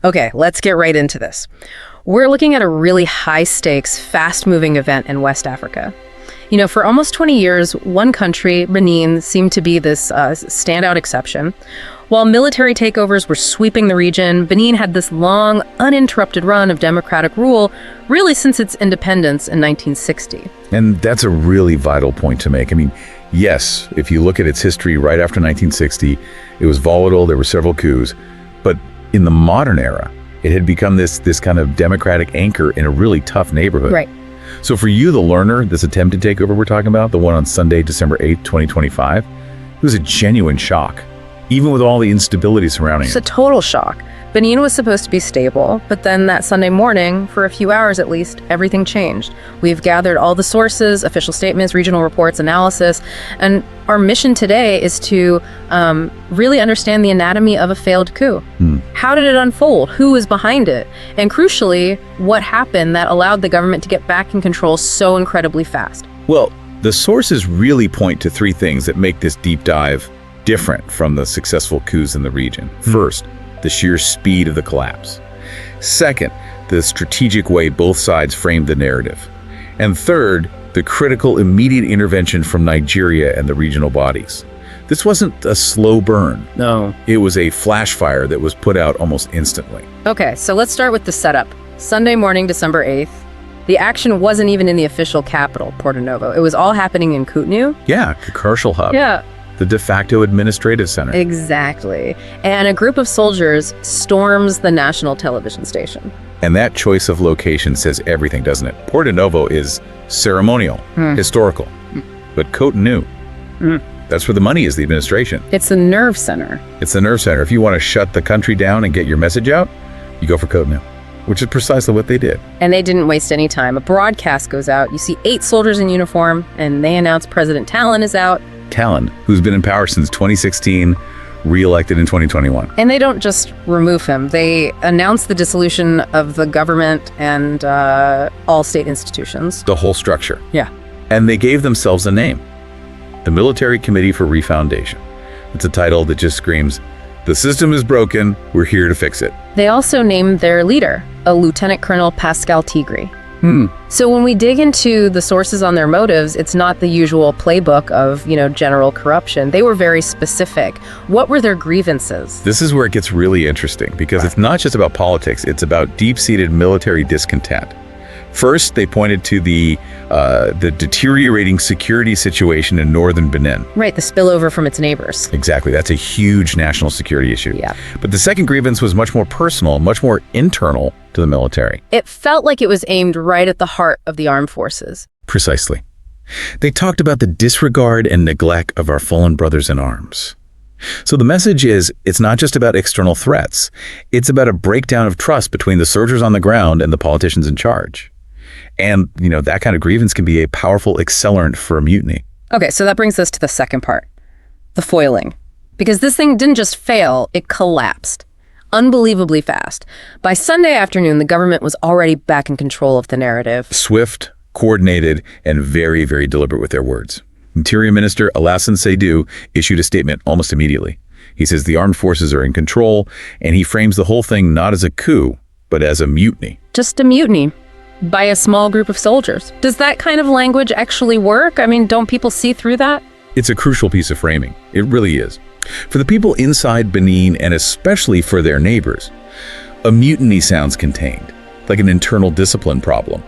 Okay, let's get right into this. We're looking at a really high-stakes, fast-moving event in West Africa. You know, for almost 20 years, one country, Benin, seemed to be this standout exception. While military takeovers were sweeping the region, Benin had this long, uninterrupted run of democratic rule, really since its independence in 1960. And that's a really vital point to make. I mean, yes, if you look at its history right after 1960, it was volatile, there were several coups, but in the modern era, it had become this kind of democratic anchor in a really tough neighborhood. Right. So for you, the learner, this attempted takeover we're talking about, the one on Sunday, December 8th, 2025, it was a genuine shock, even with all the instability surrounding It's it. a total shock. Benin was supposed to be stable, but then that Sunday morning, for a few hours at least, everything changed. We've gathered all the sources, official statements, regional reports, analysis, and our mission today is to really understand the anatomy of a failed coup. How did it unfold? Who was behind it? And crucially, what happened that allowed the government to get back in control so incredibly fast? Well, the sources really point to three things that make this deep dive different from the successful coups in the region. First, the sheer speed of the collapse. Second, the strategic way both sides framed the narrative. And third, the critical immediate intervention from Nigeria and the regional bodies. This wasn't a slow burn. No. It was a flash fire that was put out almost instantly. Okay, so let's start with the setup. Sunday morning, December 8th. The action wasn't even in the official capital, Porto Novo. It was all happening in Cotonou. Yeah, the commercial hub. Yeah. The de facto administrative center. Exactly. And a group of soldiers storms the national television station. And that choice of location says everything, doesn't it? Porto Novo is ceremonial, historical. But Cotonou, that's where the money is, the administration. It's the nerve center. It's the nerve center. If you want to shut the country down and get your message out, you go for Cotonou, which is precisely what they did. And they didn't waste any time. A broadcast goes out. You see 8 soldiers in uniform, and they announce President Talon is out. Talon, who's been in power since 2016, re-elected in 2021. And they don't just remove him. They announce the dissolution of the government and all state institutions. The whole structure. Yeah. And they gave themselves a name, the Military Committee for Refoundation. It's a title that just screams, the system is broken, we're here to fix it. They also named their leader, a Lieutenant Colonel Pascal Tigre. So when we dig into the sources on their motives, it's not the usual playbook of, general corruption. They were very specific. What were their grievances? This is where it gets really interesting, because it's not just about politics, it's about deep-seated military discontent. First, they pointed to the deteriorating security situation in northern Benin. Right, the spillover from its neighbors. Exactly, that's a huge national security issue. Yeah. But the second grievance was much more personal, much more internal to the military. It felt like it was aimed right at the heart of the armed forces. Precisely. They talked about the disregard and neglect of our fallen brothers in arms. So the message is, it's not just about external threats. It's about a breakdown of trust between the soldiers on the ground and the politicians in charge. And, that kind of grievance can be a powerful accelerant for a mutiny. Okay, so that brings us to the second part, the foiling. Because this thing didn't just fail, it collapsed. Unbelievably fast. By Sunday afternoon, the government was already back in control of the narrative. Swift, coordinated, and very, very deliberate with their words. Interior Minister Alassane Seydu issued a statement almost immediately. He says the armed forces are in control, and he frames the whole thing not as a coup, but as a mutiny. Just a mutiny. By a small group of soldiers. Does that kind of language actually work? I mean, don't people see through that? It's a crucial piece of framing. It really is. For the people inside Benin, and especially for their neighbors, a mutiny sounds contained, like an internal discipline problem.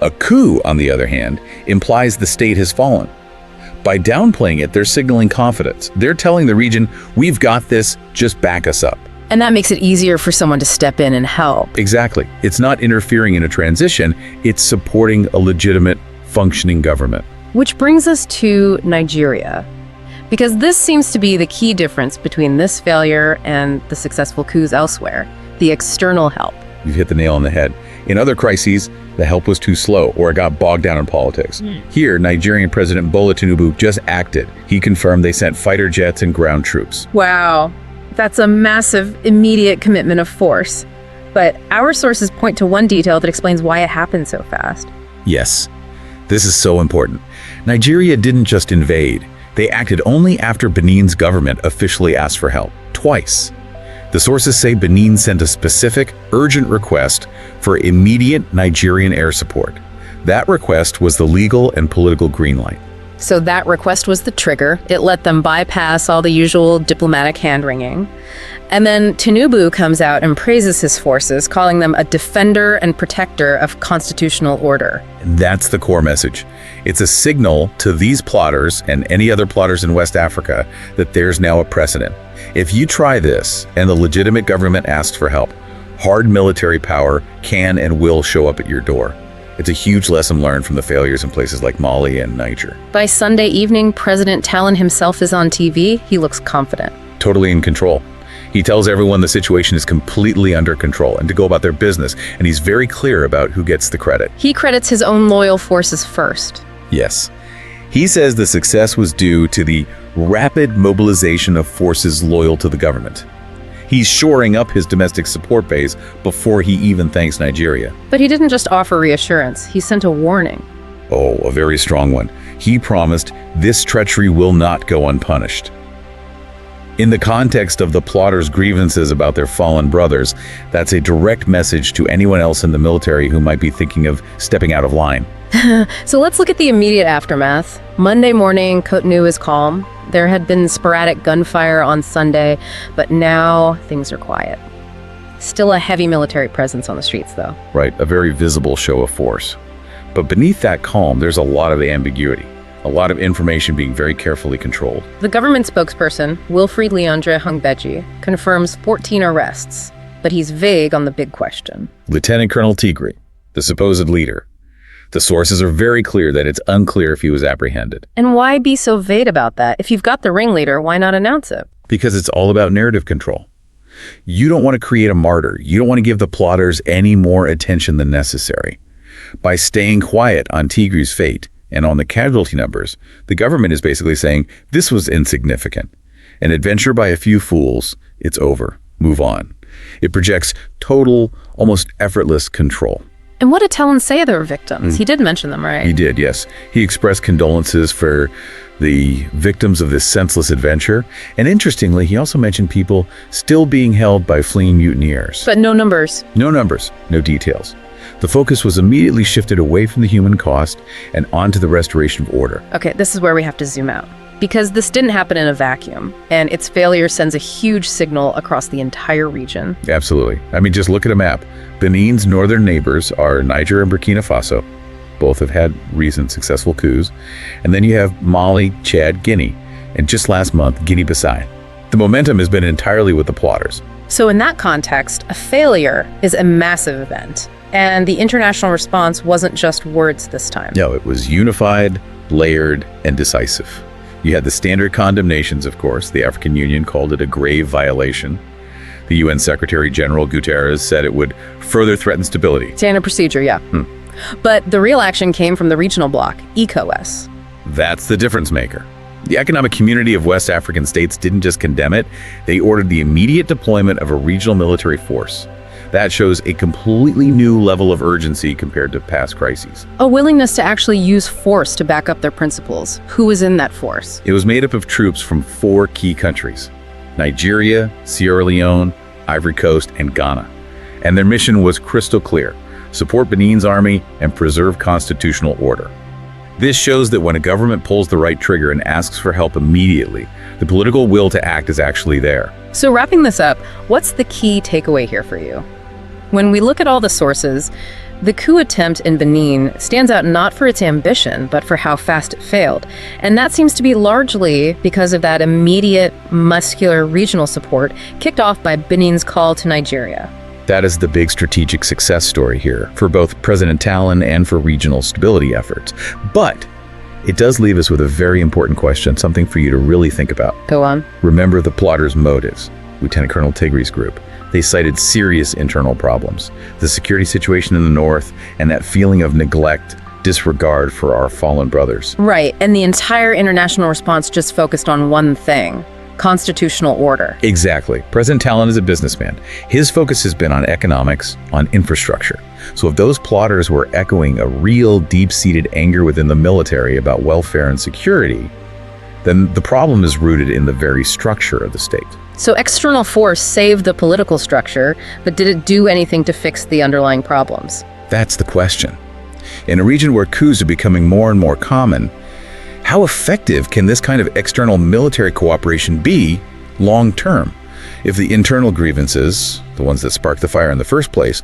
A coup, on the other hand, implies the state has fallen. By downplaying it, they're signaling confidence. They're telling the region, we've got this, just back us up. And that makes it easier for someone to step in and help. Exactly. It's not interfering in a transition, it's supporting a legitimate, functioning government. Which brings us to Nigeria. Because this seems to be the key difference between this failure and the successful coups elsewhere, the external help. You've hit the nail on the head. In other crises, the help was too slow or it got bogged down in politics. Here, Nigerian President Bola Tinubu just acted. He confirmed they sent fighter jets and ground troops. Wow. That's a massive, immediate commitment of force. But our sources point to one detail that explains why it happened so fast. Yes, this is so important. Nigeria didn't just invade. They acted only after Benin's government officially asked for help. Twice. The sources say Benin sent a specific, urgent request for immediate Nigerian air support. That request was the legal and political green light. So that request was the trigger. It let them bypass all the usual diplomatic hand-wringing. And then Tinubu comes out and praises his forces, calling them a defender and protector of constitutional order. And that's the core message. It's a signal to these plotters and any other plotters in West Africa that there's now a precedent. If you try this and the legitimate government asks for help, hard military power can and will show up at your door. It's a huge lesson learned from the failures in places like Mali and Niger. By Sunday evening, President Talon himself is on TV. He looks confident. Totally in control. He tells everyone the situation is completely under control and to go about their business, and he's very clear about who gets the credit. He credits his own loyal forces first. Yes. He says the success was due to the rapid mobilization of forces loyal to the government. He's shoring up his domestic support base before he even thanks Nigeria. But he didn't just offer reassurance. He sent a warning. Oh, a very strong one. He promised this treachery will not go unpunished. In the context of the plotters' grievances about their fallen brothers, that's a direct message to anyone else in the military who might be thinking of stepping out of line. So let's look at the immediate aftermath. Monday morning, Cotonou is calm. There had been sporadic gunfire on Sunday, but now things are quiet. Still a heavy military presence on the streets, though. Right, a very visible show of force. But beneath that calm, there's a lot of ambiguity. A lot of information being very carefully controlled. The government spokesperson, Wilfried Leandre Hungbeji, confirms 14 arrests, but he's vague on the big question. Lieutenant Colonel Tigre, the supposed leader. The sources are very clear that it's unclear if he was apprehended. And why be so vague about that? If you've got the ringleader, why not announce it? Because it's all about narrative control. You don't want to create a martyr. You don't want to give the plotters any more attention than necessary. By staying quiet on Tigre's fate and on the casualty numbers, the government is basically saying this was insignificant. An adventure by a few fools, it's over. Move on. It projects total, almost effortless control. And what did Talon say there were victims? He did mention them, right? He did, yes. He expressed condolences for the victims of this senseless adventure. And interestingly, he also mentioned people still being held by fleeing mutineers. But no numbers. No numbers, no details. The focus was immediately shifted away from the human cost and onto the restoration of order. Okay, this is where we have to zoom out. Because this didn't happen in a vacuum, and its failure sends a huge signal across the entire region. Absolutely. I mean, just look at a map. Benin's northern neighbors are Niger and Burkina Faso. Both have had recent successful coups. And then you have Mali, Chad, Guinea, and just last month, Guinea-Bissau. The momentum has been entirely with the plotters. So in that context, a failure is a massive event. And the international response wasn't just words this time. No, it was unified, layered, and decisive. You had the standard condemnations, of course. The African Union called it a grave violation. The UN Secretary General Guterres said it would further threaten stability. Standard procedure, yeah. But the real action came from the regional bloc, ECOWAS. That's the difference maker. The Economic Community of West African states didn't just condemn it, they ordered the immediate deployment of a regional military force. That shows a completely new level of urgency compared to past crises. A willingness to actually use force to back up their principles. Who was in that force? It was made up of troops from 4 key countries: Nigeria, Sierra Leone, Ivory Coast, and Ghana. And their mission was crystal clear: support Benin's army and preserve constitutional order. This shows that when a government pulls the right trigger and asks for help immediately, the political will to act is actually there. So wrapping this up, what's the key takeaway here for you? When we look at all the sources, the coup attempt in Benin stands out not for its ambition, but for how fast it failed. And that seems to be largely because of that immediate, muscular regional support kicked off by Benin's call to Nigeria. That is the big strategic success story here for both President Talon and for regional stability efforts. But it does leave us with a very important question, something for you to really think about. Go on. Remember the plotters' motives. Lieutenant Colonel Tigre's group. They cited serious internal problems, the security situation in the north, and that feeling of neglect, disregard for our fallen brothers. Right, and the entire international response just focused on one thing: constitutional order. Exactly. President Talon is a businessman. His focus has been on economics, on infrastructure. So if those plotters were echoing a real deep-seated anger within the military about welfare and security, then the problem is rooted in the very structure of the state. So external force saved the political structure, but did it do anything to fix the underlying problems? That's the question. In a region where coups are becoming more and more common, how effective can this kind of external military cooperation be long-term if the internal grievances, the ones that sparked the fire in the first place,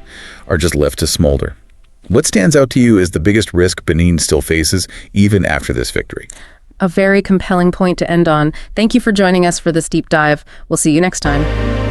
are just left to smolder? What stands out to you as the biggest risk Benin still faces even after this victory? A very compelling point to end on. Thank you for joining us for this deep dive. We'll see you next time.